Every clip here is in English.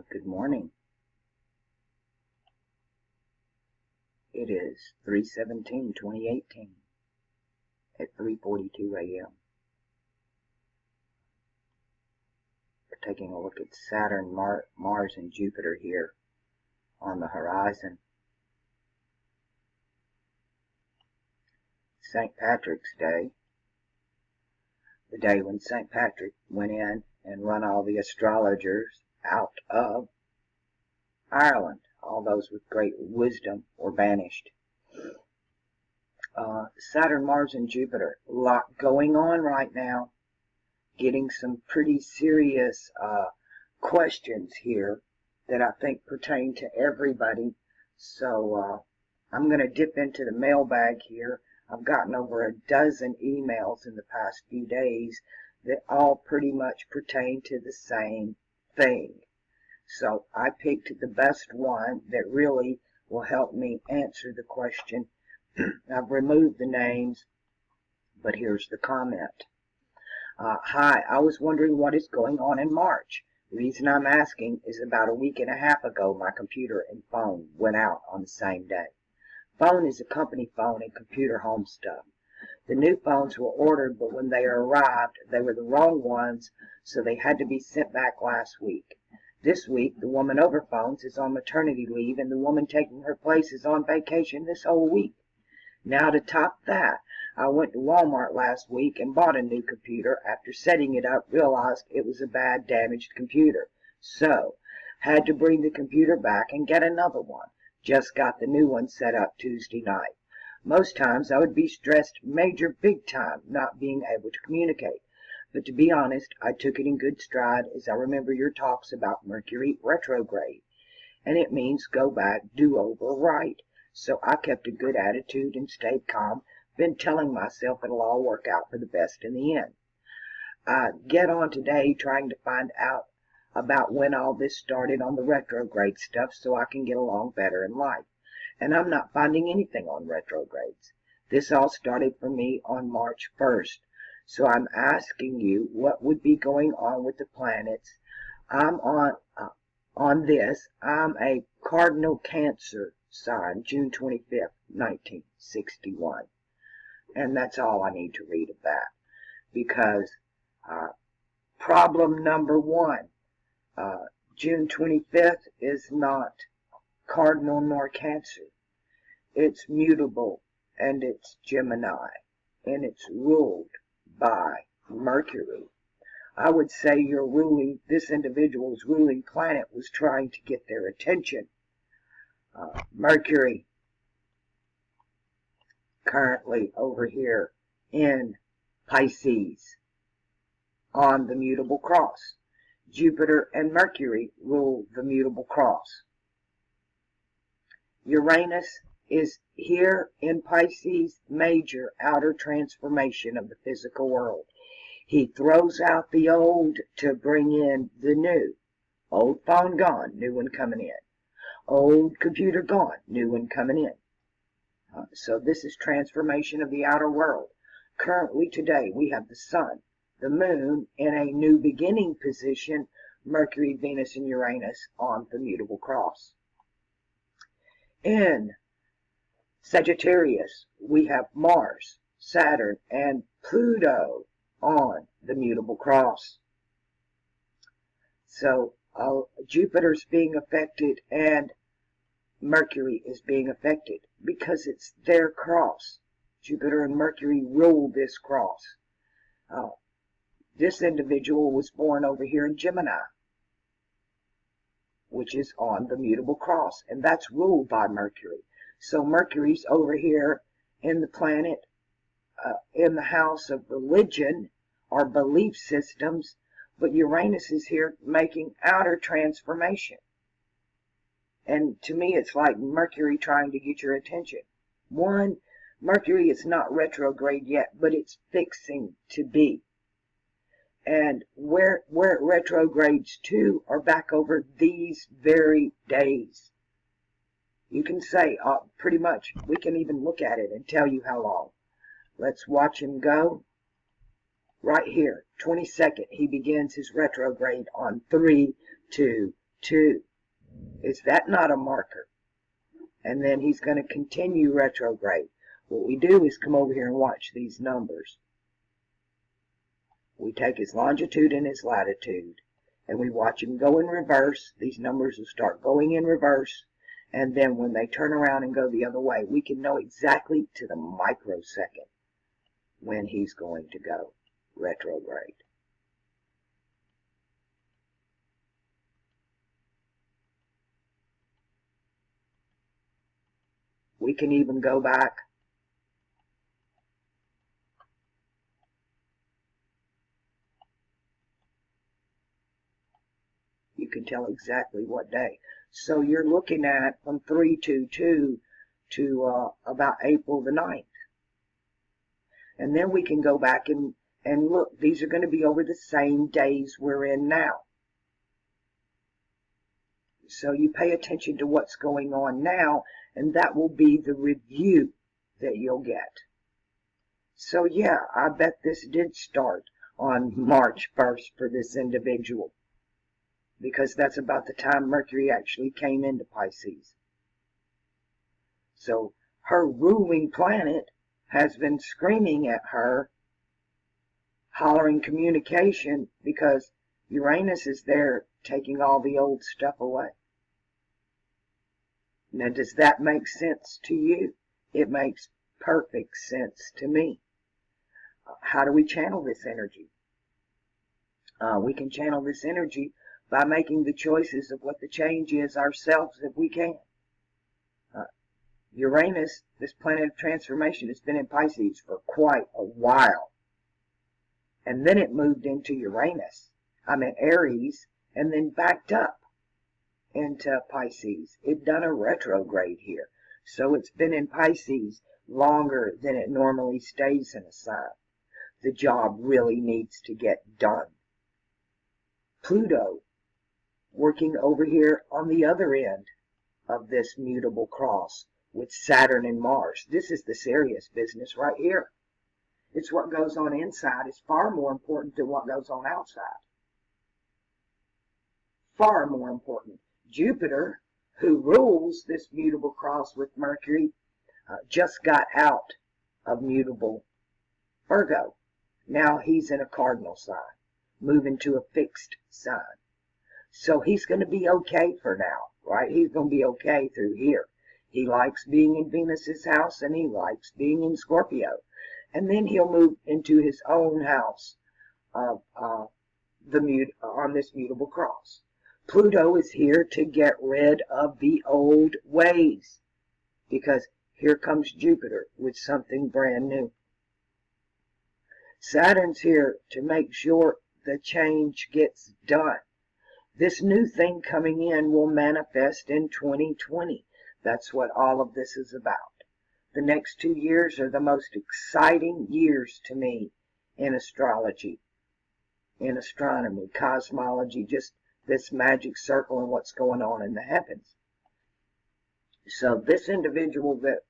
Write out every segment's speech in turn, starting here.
Good morning. It is 3/17/2018 at 3:42 a.m. We're taking a look at Saturn, Mars, and Jupiter here on the horizon. St. Patrick's Day, the day when St. Patrick went in and run all the astrologers out of Ireland. All those with great wisdom were banished. Saturn, Mars, and Jupiter. A lot going on right now. Getting some pretty serious questions here that I think pertain to everybody. So I'm going to dip into the mailbag here. I've gotten over a dozen emails in the past few days that all pretty much pertain to the same thing. So I picked the best one that really will help me answer the question. I've removed the names, but here's the comment. Hi, I was wondering what is going on in March. The reason I'm asking is about a week and a half ago, my computer and phone went out on the same day. Phone is a company phone and computer home stuff. The new phones were ordered, but when they arrived, they were the wrong ones, so they had to be sent back last week. This week, the woman over phones is on maternity leave, and the woman taking her place is on vacation this whole week. Now, to top that, I went to Walmart last week and bought a new computer. After setting it up, realized it was a bad, damaged computer. So, had to bring the computer back and get another one. Just got the new one set up Tuesday night. Most times, I would be stressed major big time not being able to communicate. But to be honest, I took it in good stride as I remember your talks about Mercury retrograde. And it means go back, do over, right. So I kept a good attitude and stayed calm, been telling myself it'll all work out for the best in the end. I get on today trying to find out about when all this started on the retrograde stuff so I can get along better in life. And I'm not finding anything on retrogrades. This all started for me on March 1st. So I'm asking you what would be going on with the planets. I'm on this. I'm a cardinal Cancer sign, June 25th, 1961. And that's all I need to read of that. Because problem number one, June 25th is not cardinal nor Cancer. It's mutable and it's Gemini. And it's ruled by Mercury. I would say this individual's ruling planet was trying to get their attention. Mercury currently over here in Pisces on the mutable cross. Jupiter and Mercury rule the mutable cross. Uranus is here in Pisces, major outer transformation of the physical world. He throws out the old to bring in the new. Old phone gone, new one coming in. Old computer gone, new one coming in. So this is transformation of the outer world. Currently today we have the sun, the moon in a new beginning position, Mercury, Venus, and Uranus on the mutable cross. In Sagittarius, we have Mars, Saturn, and Pluto on the mutable cross. So Jupiter's being affected and Mercury is being affected because it's their cross. Jupiter and Mercury rule this cross. This individual was born over here in Gemini, which is on the mutable cross, and that's ruled by Mercury. So Mercury's over here in the planet, in the house of religion or belief systems, but Uranus is here making outer transformation. And to me, it's like Mercury trying to get your attention. One, Mercury is not retrograde yet, but it's fixing to be. And where it retrogrades to are back over these very days. You can say pretty much, we can even look at it and tell you how long. Let's watch him go. Right here, 22nd, he begins his retrograde on 3/2/2018. 2. Is that not a marker? And then he's going to continue retrograde. What we do is come over here and watch these numbers. We take his longitude and his latitude, and we watch him go in reverse. These numbers will start going in reverse, and then when they turn around and go the other way, we can know exactly to the microsecond when he's going to go retrograde. We can even go back you can tell exactly what day. So you're looking at from 322 to about April the 9th. And then we can go back and look. These are going to be over the same days we're in now. So you pay attention to what's going on now, and that will be the review that you'll get. So yeah, I bet this did start on March 1st for this individual, because that's about the time Mercury actually came into Pisces. So her ruling planet has been screaming at her, hollering communication, because Uranus is there taking all the old stuff away. Now, does that make sense to you? It makes perfect sense to me. How do we channel this energy? We can channel this energy by making the choices of what the change is ourselves if we can. Uranus, this planet of transformation, has been in Pisces for quite a while. And then it moved into Aries, and then backed up into Pisces. It done a retrograde here. So it's been in Pisces longer than it normally stays in a sign. The job really needs to get done. Pluto, working over here on the other end of this mutable cross with Saturn and Mars. This is the serious business right here. It's what goes on inside is far more important than what goes on outside. Far more important. Jupiter, who rules this mutable cross with Mercury, just got out of mutable Virgo. Now he's in a cardinal sign, moving to a fixed sign. So he's going to be okay for now, right? He's going to be okay through here. He likes being in Venus's house, and he likes being in Scorpio. And then he'll move into his own house of on this mutable cross. Pluto is here to get rid of the old ways, because here comes Jupiter with something brand new. Saturn's here to make sure the change gets done. This new thing coming in will manifest in 2020. That's what all of this is about. The next 2 years are the most exciting years to me in astrology, in astronomy, cosmology, just this magic circle and what's going on in the heavens. So this individual that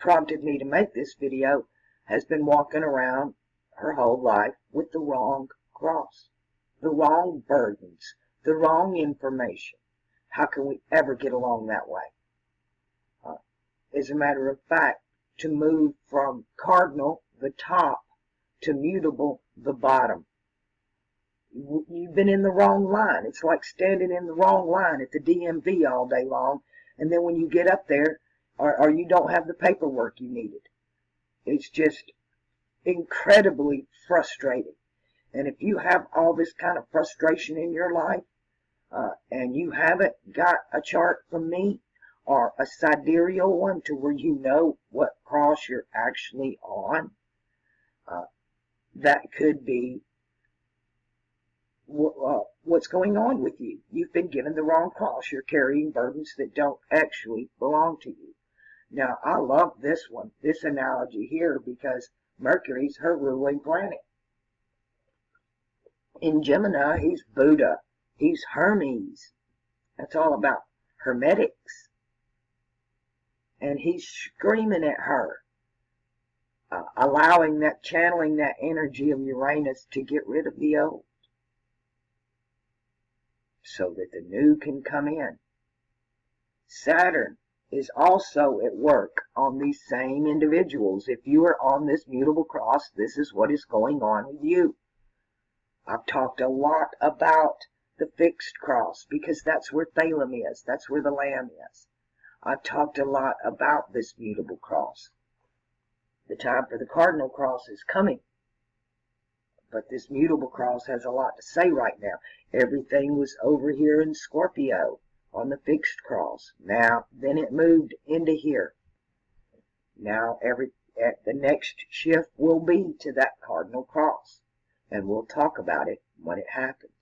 prompted me to make this video has been walking around her whole life with the wrong cross, the wrong burdens, the wrong information. How can we ever get along that way? As a matter of fact, to move from cardinal, the top, to mutable, the bottom. You've been in the wrong line. It's like standing in the wrong line at the DMV all day long, and then when you get up there, or you don't have the paperwork you needed. It's just incredibly frustrating. And if you have all this kind of frustration in your life, and you haven't got a chart from me, or a sidereal one to where you know what cross you're actually on, that could be what's going on with you. You've been given the wrong cross. You're carrying burdens that don't actually belong to you. Now, I love this one, this analogy here, because Mercury's her ruling planet. In Gemini, he's Buddha. He's Hermes. That's all about Hermetics. And he's screaming at her, allowing that, channeling that energy of Uranus to get rid of the old. so that the new can come in. Saturn is also at work on these same individuals. If you are on this mutable cross, this is what is going on with you. I've talked a lot about the fixed cross because that's where Thalem is. That's where the lamb is. I've talked a lot about this mutable cross. The time for the cardinal cross is coming. But this mutable cross has a lot to say right now. Everything was over here in Scorpio on the fixed cross. Now, then it moved into here. Now, the next shift will be to that cardinal cross. And we'll talk about it when it happens.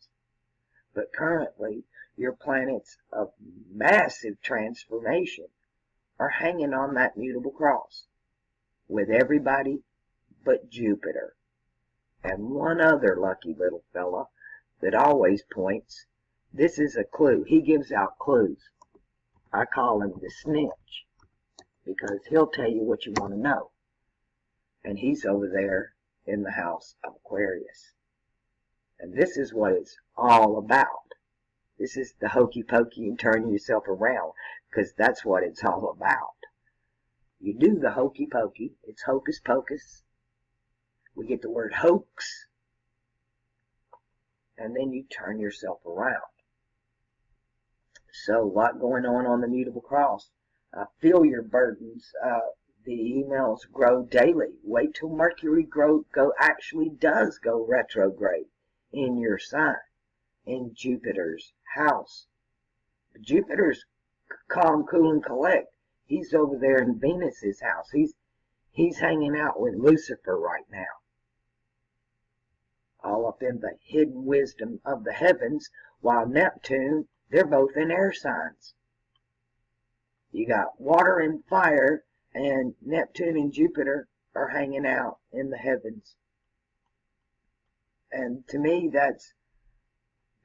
But currently, your planets of massive transformation are hanging on that mutable cross with everybody but Jupiter. And one other lucky little fella that always points. This is a clue. He gives out clues. I call him the snitch because he'll tell you what you want to know. And he's over there in the house of Aquarius. And this is what it's all about. This is the hokey pokey and turn yourself around, because that's what it's all about. You do the hokey pokey. It's hocus pocus. We get the word hoax. And then you turn yourself around. So, a lot going on the mutable cross. Feel your burdens. The emails grow daily. Wait till Mercury actually does go retrograde in your sign, in Jupiter's house. Jupiter's calm, cool, and collect. He's over there in Venus's house. He's hanging out with Lucifer right now. All up in the hidden wisdom of the heavens, while Neptune, they're both in air signs. You got water and fire, and Neptune and Jupiter are hanging out in the heavens. And to me,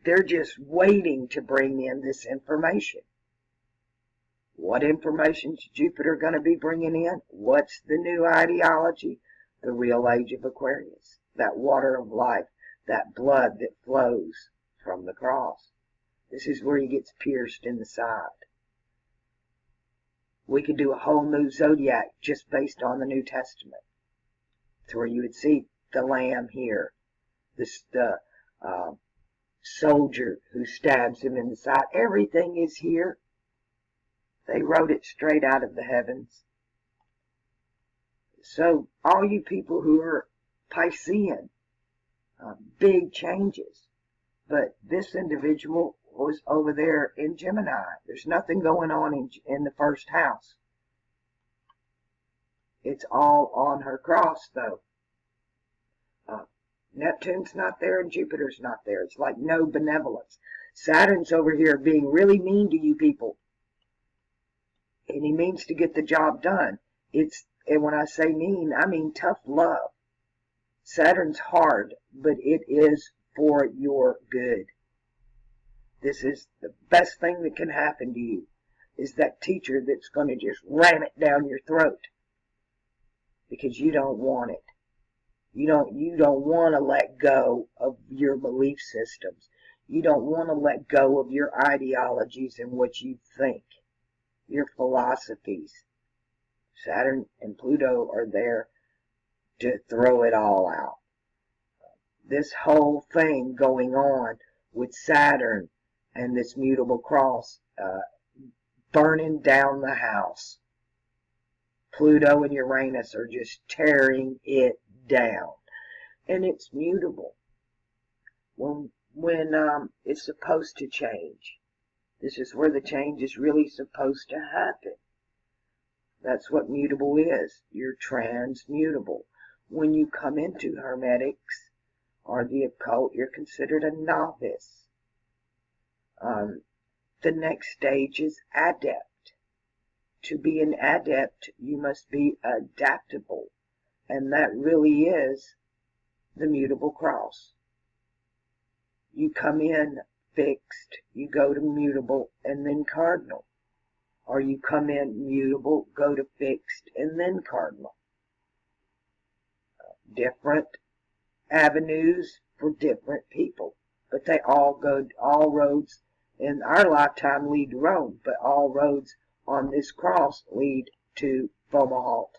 they're just waiting to bring in this information. What information is Jupiter going to be bringing in? What's the new ideology? The real age of Aquarius. That water of life, that blood that flows from the cross. This is where he gets pierced in the side. We could do a whole new zodiac just based on the New Testament. It's where you would see the lamb here, the soldier who stabs him in the side. Everything is here. They wrote it straight out of the heavens. So all you people who are Piscean, big changes. But this individual was over there in Gemini. There's nothing going on in the first house. It's all on her cross, though. Neptune's not there and Jupiter's not there. It's like no benevolence. Saturn's over here being really mean to you people. And he means to get the job done. And when I say mean, I mean tough love. Saturn's hard, but it is for your good. This is the best thing that can happen to you, is that teacher that's going to just ram it down your throat because you don't want it. You don't want to let go of your belief systems. You don't want to let go of your ideologies and what you think, your philosophies. Saturn and Pluto are there to throw it all out. This whole thing going on with Saturn and this mutable cross burning down the house. Pluto and Uranus are just tearing it down. And it's mutable. When it's supposed to change. This is where the change is really supposed to happen. That's what mutable is. You're transmutable. When you come into Hermetics or the occult, you're considered a novice. The next stage is adept. To be an adept, you must be adaptable. And that really is the mutable cross. You come in fixed, you go to mutable, and then cardinal. Or you come in mutable, go to fixed, and then cardinal. Different avenues for different people. But all roads in our lifetime lead to Rome, but all roads on this cross lead to Fomalhaut.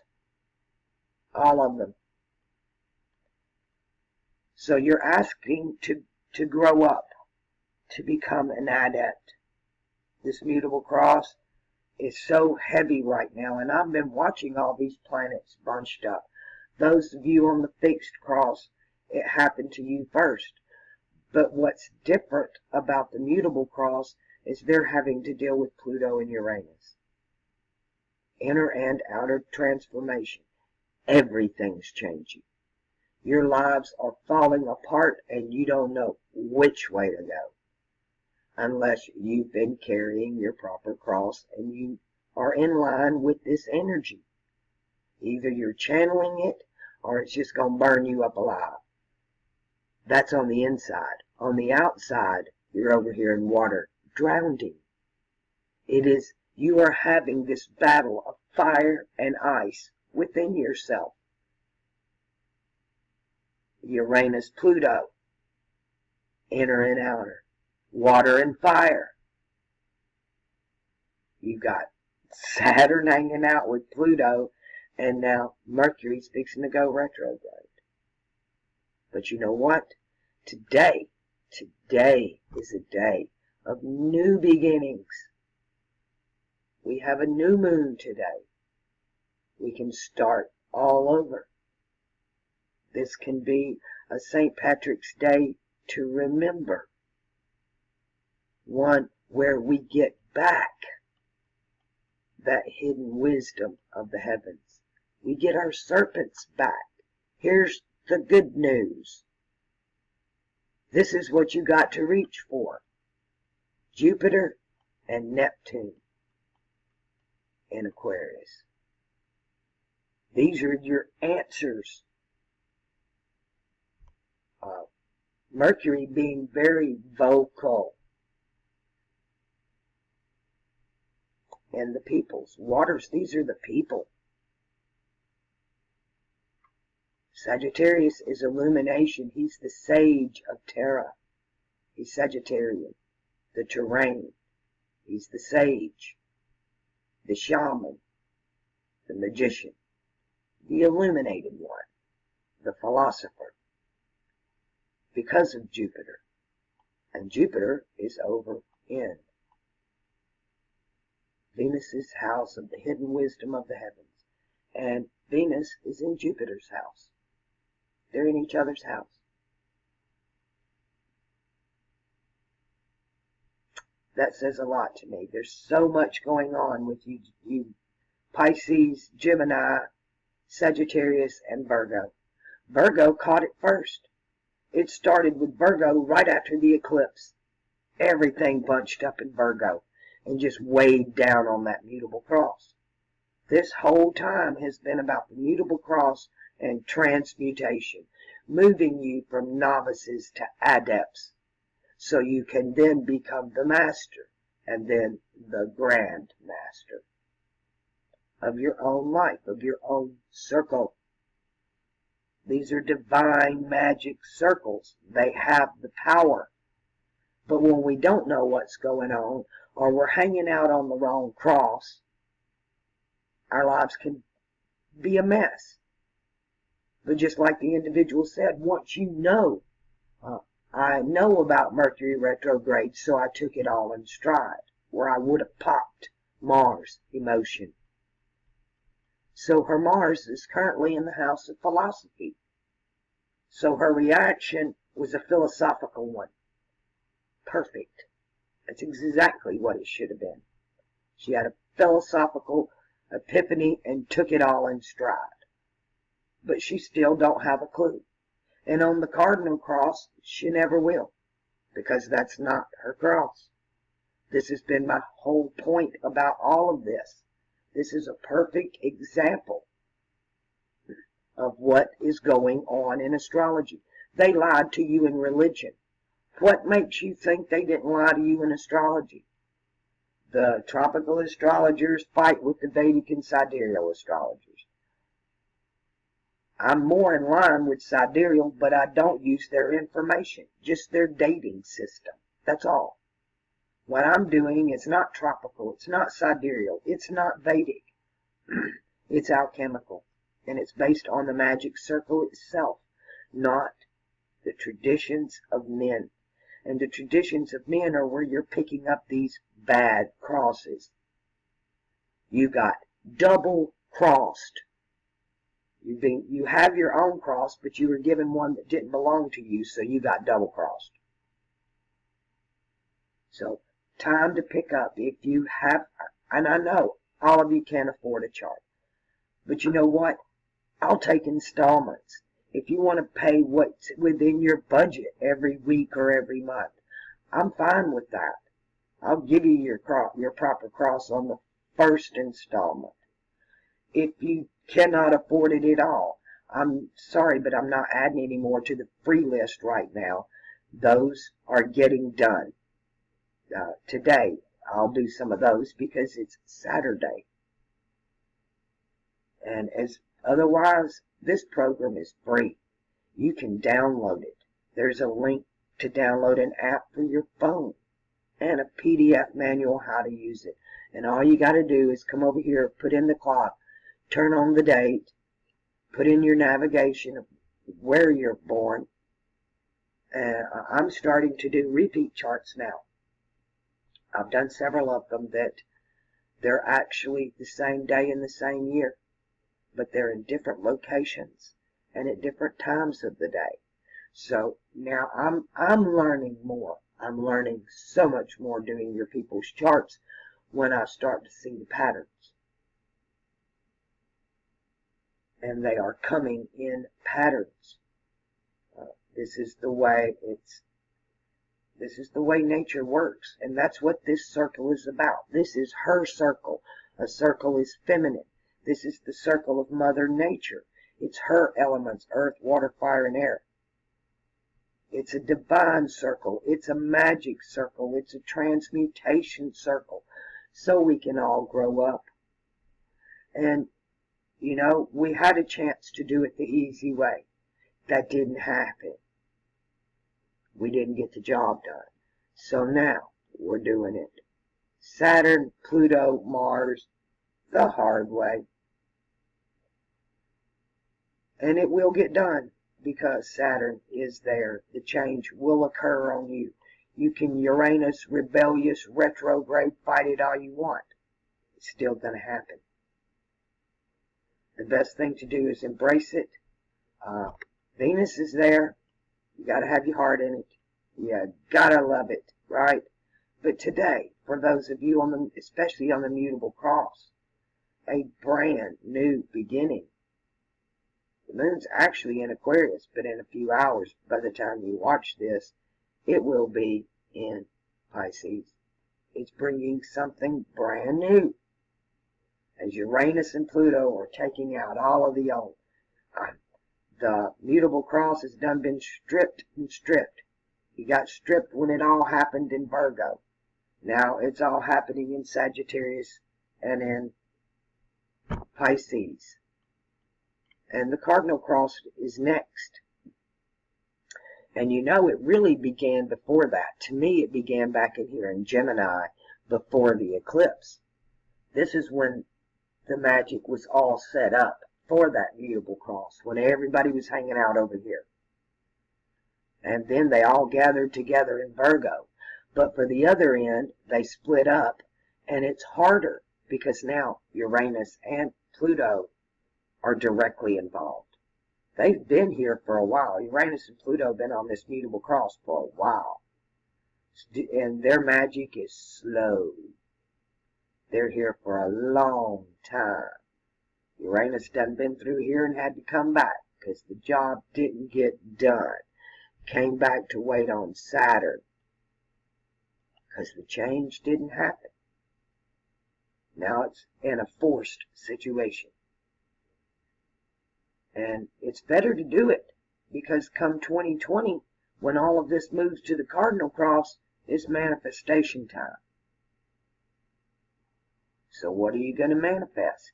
All of them. So you're asking to grow up, to become an adept. This mutable cross is so heavy right now, and I've been watching all these planets bunched up. Those of you on the fixed cross, it happened to you first. But what's different about the mutable cross is they're having to deal with Pluto and Uranus. Inner and outer transformation. Everything's changing. Your lives are falling apart and you don't know which way to go. Unless you've been carrying your proper cross and you are in line with this energy. Either you're channeling it or it's just going to burn you up alive. That's on the inside. On the outside, you're over here in water, drowning. It is, you are having this battle of fire and ice within yourself. Uranus, Pluto, inner and outer, water and fire. You got Saturn hanging out with Pluto, and now Mercury's fixing to go retrograde. But you know what? Today is a day of new beginnings. We have a new moon today. We can start all over. This can be a St. Patrick's Day to remember. One where we get back that hidden wisdom of the heavens. We get our serpents back. Here's the good news. This is what you got to reach for. Jupiter and Neptune in Aquarius. These are your answers. Mercury being very vocal. And the peoples. Waters, these are the people. Sagittarius is illumination. He's the sage of Terra. He's Sagittarian. The terrain. He's the sage. The shaman. The magician. The illuminated one. The philosopher. Because of Jupiter. And Jupiter is over in Venus's house of the hidden wisdom of the heavens. And Venus is in Jupiter's house. They're in each other's house. That says a lot to me. There's so much going on with you Pisces, Gemini, Sagittarius, and Virgo. Virgo caught it first. It started with Virgo right after the eclipse. Everything bunched up in Virgo and just weighed down on that mutable cross. This whole time has been about the mutable cross and transmutation, moving you from novices to adepts, so you can then become the master and then the grand master of your own life, of your own circle. These are divine magic circles. They have the power. But when we don't know what's going on, or we're hanging out on the wrong cross, our lives can be a mess. But just like the individual said, once you know, I know about Mercury retrograde, so I took it all in stride, where I would have popped Mars emotion. So her Mars is currently in the house of philosophy. So her reaction was a philosophical one. Perfect. That's exactly what it should have been. She had a philosophical epiphany and took it all in stride. But she still don't have a clue. And on the cardinal cross, she never will, because that's not her cross. This has been my whole point about all of this. This is a perfect example of what is going on in astrology. They lied to you in religion. What makes you think they didn't lie to you in astrology? The tropical astrologers fight with the Vedic and sidereal astrologers. I'm more in line with sidereal, but I don't use their information, just their dating system. That's all. What I'm doing is not tropical, it's not sidereal, it's not Vedic, it's alchemical, and it's based on the magic circle itself, not the traditions of men. And the traditions of men are where you're picking up these bad crosses. You got double crossed. You have your own cross, but you were given one that didn't belong to you, so you got double crossed. So, time to pick up if you have, and I know all of you can't afford a chart, but you know what? I'll take installments. If you want to pay what's within your budget every week or every month, I'm fine with that. I'll give you your proper cross on the first installment. If you cannot afford it at all, I'm sorry, but I'm not adding any more to the free list right now. Those are getting done. Today, I'll do some of those because it's Saturday. And as otherwise, this program is free. You can download it. There's a link to download an app for your phone and a PDF manual how to use it. And all you got to do is come over here, put in the clock, turn on the date, put in your navigation of where you're born. And I'm starting to do repeat charts now. I've done several of them that they're actually the same day and the same year, but they're in different locations and at different times of the day. So now I'm learning more. I'm learning so much more doing your people's charts when I start to see the patterns. And they are coming in patterns. This is the way nature works, and that's what this circle is about. This is her circle. A circle is feminine. This is the circle of Mother Nature. It's her elements, earth, water, fire, and air. It's a divine circle. It's a magic circle. It's a transmutation circle, so we can all grow up. And, you know, we had a chance to do it the easy way. That didn't happen. We didn't get the job done. So now we're doing it. Saturn, Pluto, Mars, the hard way. And it will get done because Saturn is there. The change will occur on you. You can Uranus, rebellious, retrograde, fight it all you want. It's still going to happen. The best thing to do is embrace it. Venus is there. You got to have your heart in it. You got to love it, right? But today, for those of you, especially on the mutable cross, a brand new beginning. The moon's actually in Aquarius, but in a few hours, by the time you watch this, it will be in Pisces. It's bringing something brand new. As Uranus and Pluto are taking out all of the old. The mutable cross has done been stripped and stripped. He got stripped when it all happened in Virgo. Now it's all happening in Sagittarius and in Pisces. And the cardinal cross is next. And you know, it really began before that. To me, it began back in here in Gemini before the eclipse. This is when the magic was all set up for that mutable cross, when everybody was hanging out over here. And then they all gathered together in Virgo. But for the other end, they split up, and it's harder because now Uranus and Pluto are directly involved. They've been here for a while. Uranus and Pluto have been on this mutable cross for a while. And their magic is slow. They're here for a long time. Uranus done been through here and had to come back because the job didn't get done. Came back to wait on Saturn because the change didn't happen. Now it's in a forced situation. And it's better to do it because come 2020, when all of this moves to the cardinal cross, it's manifestation time. So what are you going to manifest?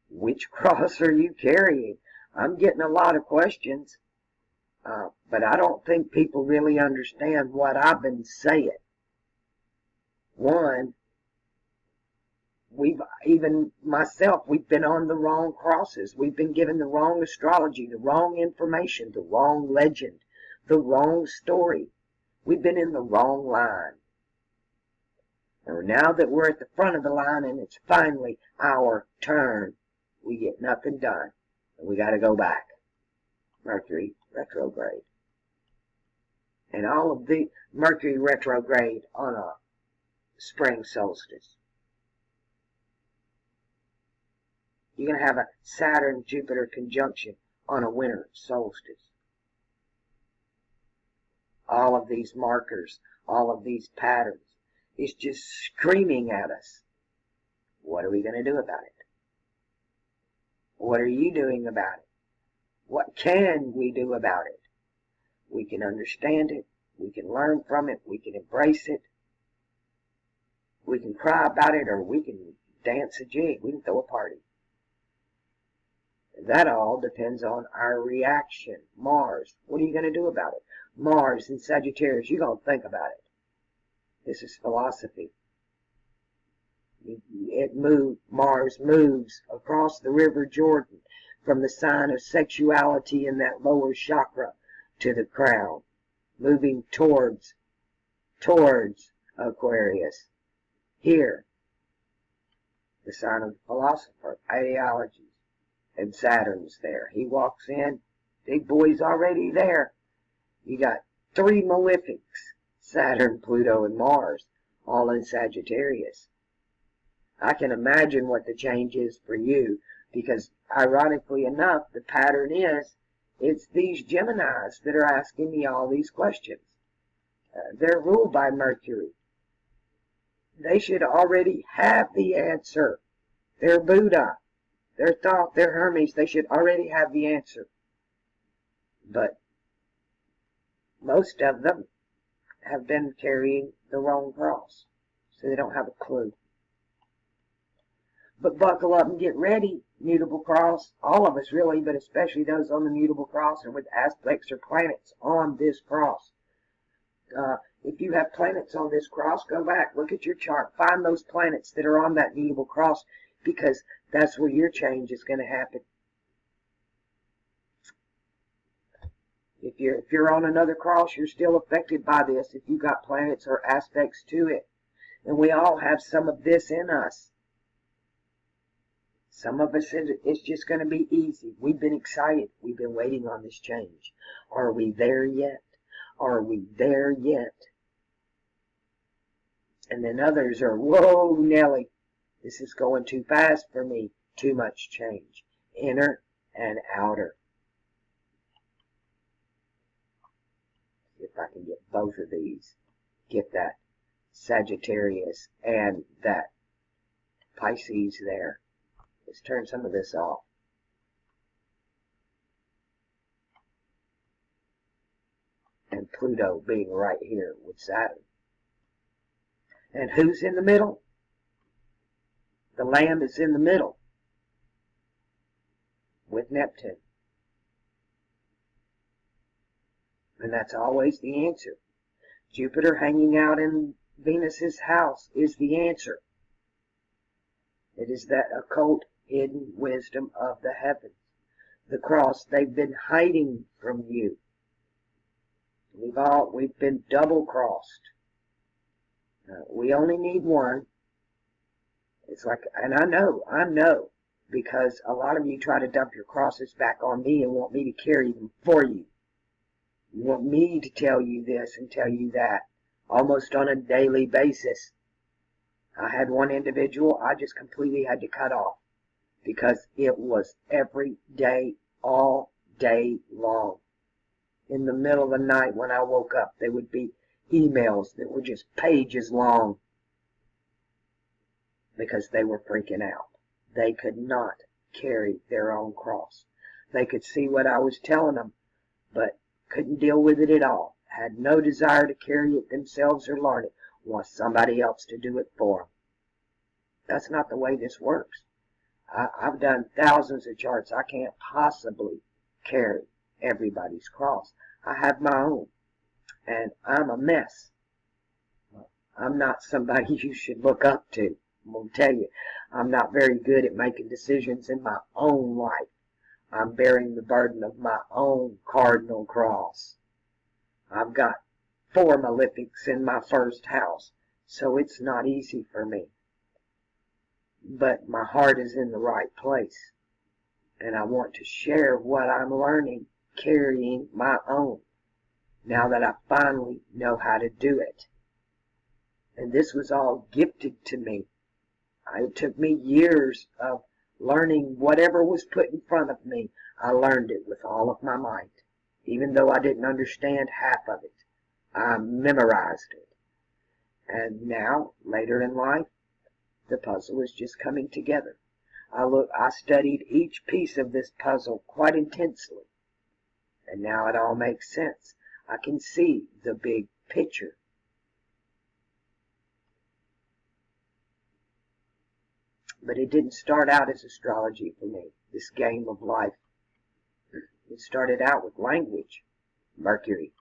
Which cross are you carrying? I'm getting a lot of questions, but I don't think people really understand what I've been saying. One, we've been on the wrong crosses. We've been given the wrong astrology, the wrong information, the wrong legend, the wrong story. We've been in the wrong line. And now that we're at the front of the line and it's finally our turn, we get nothing done. And we got to go back. Mercury retrograde. And all of the Mercury retrograde on a spring solstice. You're going to have a Saturn-Jupiter conjunction on a winter solstice. All of these markers, all of these patterns, it's just screaming at us. What are we going to do about it? What are you doing about it? What can we do about it? We can understand it. We can learn from it. We can embrace it. We can cry about it, or we can dance a jig. We can throw a party. That all depends on our reaction. Mars, what are you going to do about it? Mars in Sagittarius, you're going to think about it. This is philosophy. Mars moves across the River Jordan from the sign of sexuality in that lower chakra to the crown, moving towards Aquarius. Here, the sign of the philosopher, ideologies, and Saturn's there. He walks in, big boy's already there. You got three malefics, Saturn, Pluto, and Mars, all in Sagittarius. I can imagine what the change is for you, because ironically enough, the pattern is, it's these Geminis that are asking me all these questions. They're ruled by Mercury. They should already have the answer. They're Buddha. They're Thoth. They're Hermes. They should already have the answer. But most of them have been carrying the wrong cross, so they don't have a clue. But buckle up and get ready, mutable cross. All of us really, but especially those on the mutable cross and with aspects or planets on this cross. If you have planets on this cross, go back, look at your chart, find those planets that are on that mutable cross, because that's where your change is going to happen. If you're on another cross, you're still affected by this if you've got planets or aspects to it. And we all have some of this in us. Some of us, it's just going to be easy. We've been excited. We've been waiting on this change. Are we there yet? Are we there yet? And then others are, whoa, Nelly, this is going too fast for me. Too much change. Inner and outer. See if I can get both of these. Get that Sagittarius and that Pisces there. Let's turn some of this off. And Pluto being right here with Saturn. And who's in the middle? The Lamb is in the middle with Neptune. And that's always the answer. Jupiter hanging out in Venus's house is the answer. It is that occult, hidden wisdom of the heavens. The cross they've been hiding from you. We've been double-crossed. We only need one. It's like, and I know, because a lot of you try to dump your crosses back on me and want me to carry them for you. You want me to tell you this and tell you that, almost on a daily basis. I had one individual I just completely had to cut off, because it was every day, all day long. In the middle of the night when I woke up, there would be emails that were just pages long, because they were freaking out. They could not carry their own cross. They could see what I was telling them, but couldn't deal with it at all. Had no desire to carry it themselves or learn it. Want somebody else to do it for them. That's not the way this works. I've done thousands of charts. I can't possibly carry everybody's cross. I have my own, and I'm a mess. I'm not somebody you should look up to. I'm going to tell you, I'm not very good at making decisions in my own life. I'm bearing the burden of my own cardinal cross. I've got 4 malefics in my first house, so it's not easy for me. But my heart is in the right place, and I want to share what I'm learning, carrying my own, now that I finally know how to do it. And this was all gifted to me. It took me years of learning whatever was put in front of me. I learned it with all of my might. Even though I didn't understand half of it, I memorized it. And now, later in life, the puzzle is just coming together. I studied each piece of this puzzle quite intensely. And now it all makes sense. I can see the big picture. But it didn't start out as astrology for me, this game of life. It started out with language, Mercury.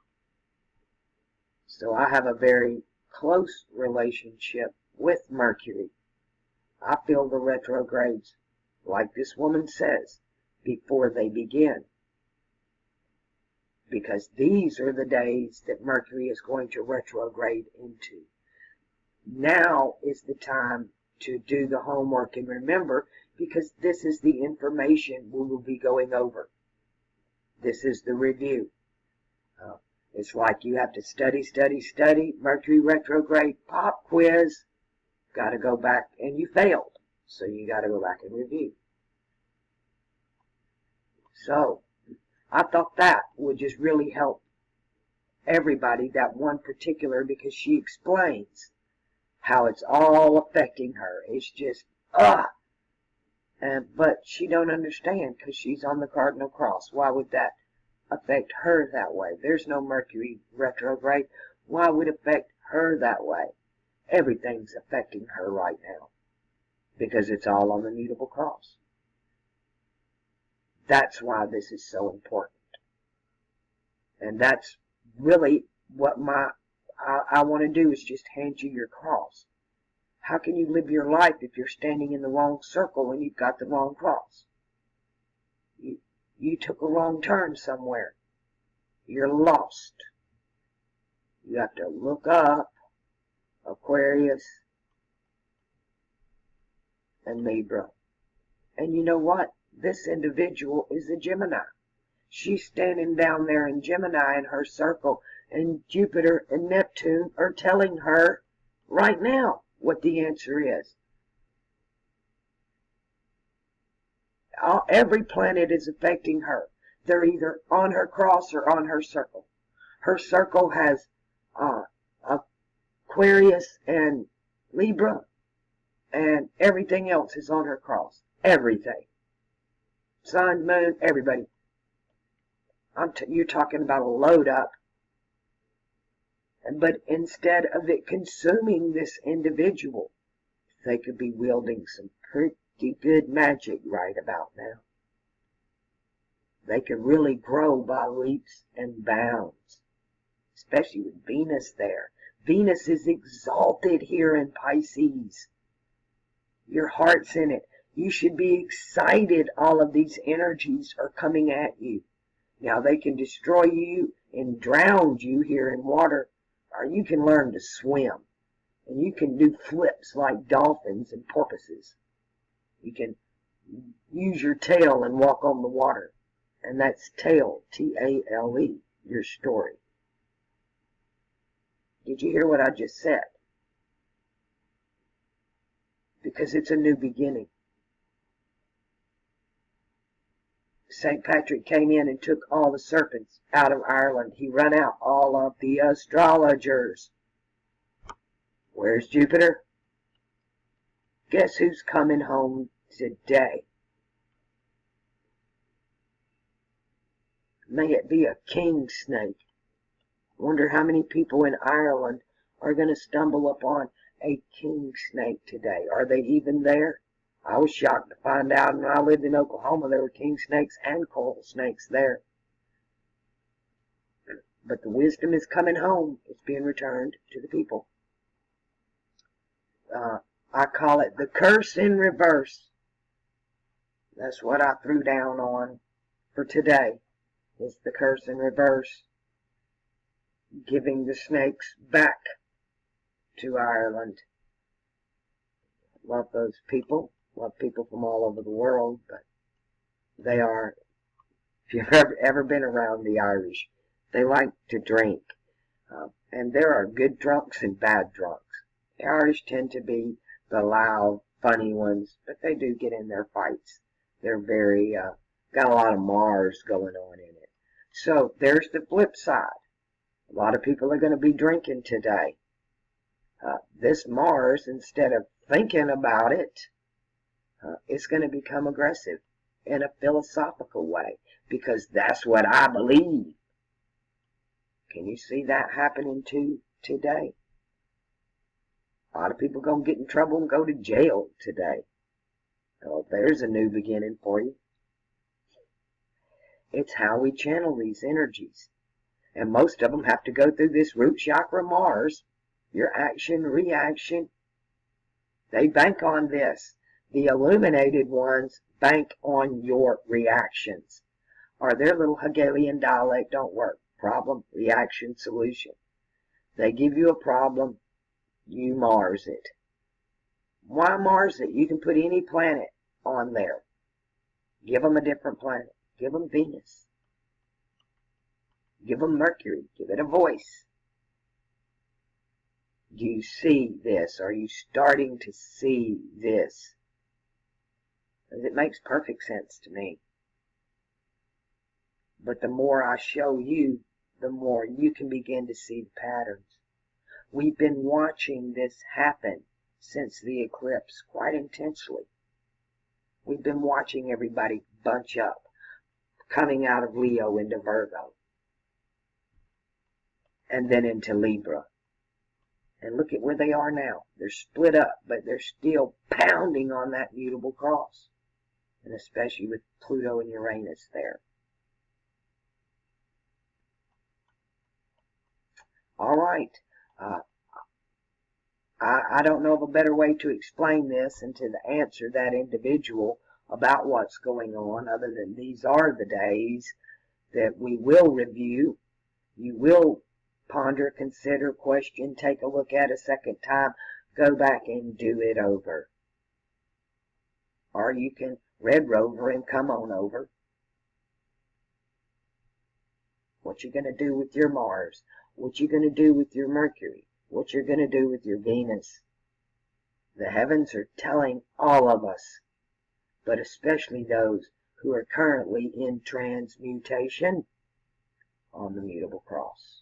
So I have a very close relationship with Mercury. I feel the retrogrades, like this woman says, before they begin. Because these are the days that Mercury is going to retrograde into. Now is the time to do the homework and remember, because this is the information we will be going over. This is the review. It's like you have to study, Mercury retrograde, pop quiz, got to go back, and you failed. So you got to go back and review. So I thought that would just really help everybody, that one particular, because she explains how it's all affecting her. It's just, but she don't understand because she's on the cardinal cross. Why would that affect her that way? There's no Mercury retrograde. Why would it affect her that way? Everything's affecting her right now because it's all on the mutable cross. That's why this is so important. And that's really what I want to do, is just hand you your cross. How can you live your life if you're standing in the wrong circle and you've got the wrong cross? You took a wrong turn somewhere. You're lost. You have to look up, Aquarius and Libra. And you know what? This individual is a Gemini. She's standing down there in Gemini in her circle, and Jupiter and Neptune are telling her right now what the answer is. Every planet is affecting her. They're either on her cross or on her circle. Her circle has Aquarius and Libra, and everything else is on her cross. Everything. Sun, moon, everybody. You're talking about a load up. But instead of it consuming this individual, they could be wielding some pretty good magic right about now. They could really grow by leaps and bounds, especially with Venus there. Venus is exalted here in Pisces. Your heart's in it. You should be excited. All of these energies are coming at you. Now they can destroy you and drown you here in water, or you can learn to swim. And you can do flips like dolphins and porpoises. You can use your tail and walk on the water. And that's tail, T-A-L-E, your story. Did you hear what I just said? Because it's a new beginning. St. Patrick came in and took all the serpents out of Ireland. He run out all of the astrologers. Where's Jupiter? Guess who's coming home today? May it be a king snake. Wonder how many people in Ireland are going to stumble upon a king snake today. Are they even there? I was shocked to find out when I lived in Oklahoma there were king snakes and coral snakes there. But the wisdom is coming home. It's being returned to the people. I call it the curse in reverse. That's what I threw down on for today. Is the curse in reverse. Giving the snakes back to Ireland. Love those people. Love people from all over the world, but they are, if you've ever been around the Irish, they like to drink. And there are good drunks and bad drunks. The Irish tend to be the loud, funny ones, but they do get in their fights. They're very, got a lot of Mars going on in it. So there's the flip side. A lot of people are going to be drinking today. This Mars, instead of thinking about it, it's going to become aggressive in a philosophical way, because that's what I believe. Can you see that happening today? A lot of people going to get in trouble and go to jail today. Oh, there's a new beginning for you. It's how we channel these energies. And most of them have to go through this root chakra Mars. Your action, reaction. They bank on this. The illuminated ones bank on your reactions. Or their little Hegelian dialect don't work. Problem, reaction, solution. They give you a problem, you Mars it. Why Mars it? You can put any planet on there. Give them a different planet. Give them Venus. Give them Mercury. Give it a voice. Do you see this? Are you starting to see this? It makes perfect sense to me. But the more I show you, the more you can begin to see the patterns. We've been watching this happen since the eclipse quite intensely. We've been watching everybody bunch up, coming out of Leo into Virgo, and then into Libra. And look at where they are now. They're split up, but they're still pounding on that mutable cross. And especially with Pluto and Uranus there. All right. I don't know of a better way to explain this and to answer that individual about what's going on, other than these are the days that we will review. You will ponder, consider, question, take a look at a second time, go back and do it over. Or you can Red Rover and come on over. What you going to do with your Mars? What you going to do with your Mercury? What you're going to do with your Venus? The heavens are telling all of us, but especially those who are currently in transmutation on the mutable cross.